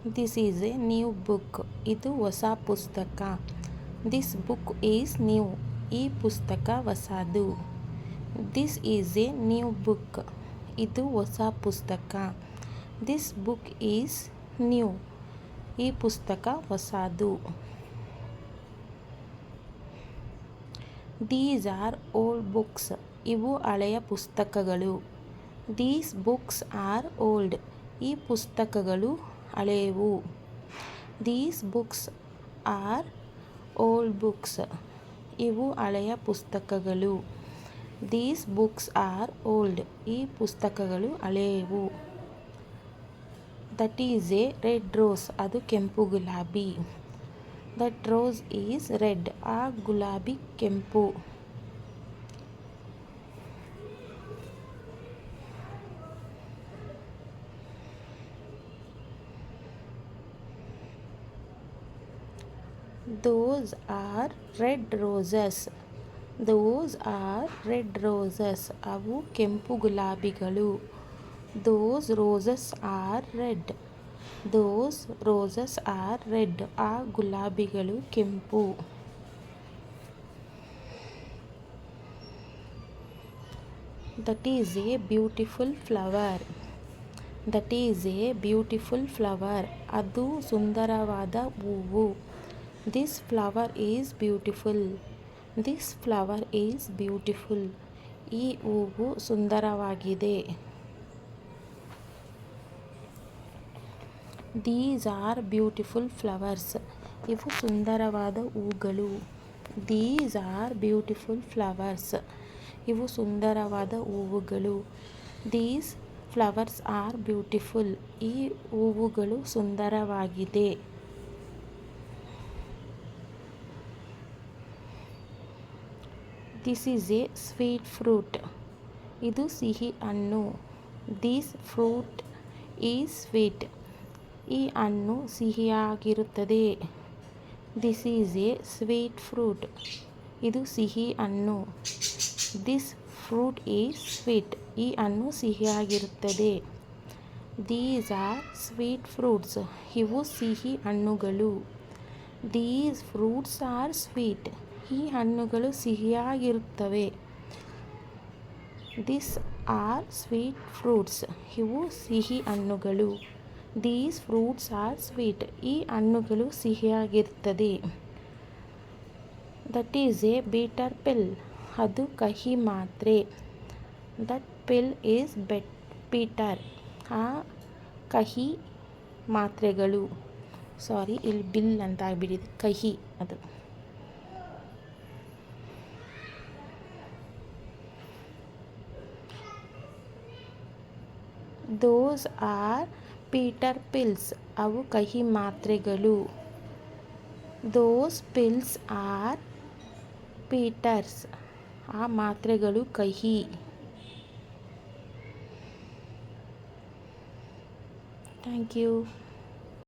This is a new book. ಇದು ಹೊಸ ಪುಸ್ತಕ. This book is new. ಈ ಪುಸ್ತಕ ಹೊಸದು. This is a new book. ಇದು ಹೊಸ ಪುಸ್ತಕ. This book is new. ಈ ಪುಸ್ತಕ ಹೊಸದು. These are old books. ಇವು ಹಳೆಯ ಪುಸ್ತಕಗಳು. These books are old. ಈ ಪುಸ್ತಕಗಳು ಹಳೆಯವು. These books are old books. ಇವು ಹಳೆಯ ಪುಸ್ತಕಗಳು. These books are old. ಈ ಪುಸ್ತಕಗಳು ಹಳೆಯವು. That is a red rose. ಅದು ಕೆಂಪು ಗುಲಾಬಿ. That rose is red. ಆ ಗುಲಾಬಿ ಕೆಂಪು. Those are red roses. Those are red roses. ಅವು ಕೆಂಪು ಗುಲಾಬಿಗಳು. Those roses are red. Those roses are red. ಆ ಗುಲಾಬಿಗಳು ಕೆಂಪು. That is a beautiful flower. That is a beautiful flower. ಅದು ಸುಂದರವಾದ ಹೂವು. This flower is beautiful. This flower is beautiful. ಈ ಹೂವು ಸುಂದರವಾಗಿದೆ. These are beautiful flowers. ಇವು ಸುಂದರವಾದ ಹೂಗಳು. These are beautiful flowers. ಇವು ಸುಂದರವಾದ ಹೂವುಗಳು. These flowers are beautiful. ಈ ಹೂವುಗಳು ಸುಂದರವಾಗಿದೆ. This is a sweet fruit. ಇದು ಸಿಹಿ ಹಣ್ಣು. This fruit is sweet. ಈ ಹಣ್ಣು ಸಿಹಿಯಾಗಿರುತ್ತದೆ. This is a sweet fruit. ಇದು ಸಿಹಿ ಹಣ್ಣು. This fruit is sweet. ಈ ಹಣ್ಣು ಸಿಹಿಯಾಗಿರುತ್ತದೆ. These are sweet fruits. ಇವು ಸಿಹಿ ಹಣ್ಣುಗಳು. These fruits are sweet. ಈ ಹಣ್ಣುಗಳು ಸಿಹಿಯಾಗಿರುತ್ತವೆ. These are sweet fruits. ಇವು ಸಿಹಿ ಹಣ್ಣುಗಳು. These fruits are sweet. ಈ ಹಣ್ಣುಗಳು ಸಿಹಿಯಾಗಿರುತ್ತದೆ. That is a bitter pill. ಅದು ಕಹಿ ಮಾತ್ರೆ. That pill is bitter. ಆ ಕಹಿ ಮಾತ್ರೆಗಳು. ಸಾರಿ, ಇಲ್ಲಿ ಬಿಲ್ ಅಂತ ಆಗಿಬಿಟ್ಟಿದೆ. ಕಹಿ ಅದು. Those are bitter pills. ಅವು ಕಹಿ ಮಾತ್ರೆಗಳು. Those pills are bitters. ಆ ಮಾತ್ರೆಗಳು ಕಹಿ. Thank you.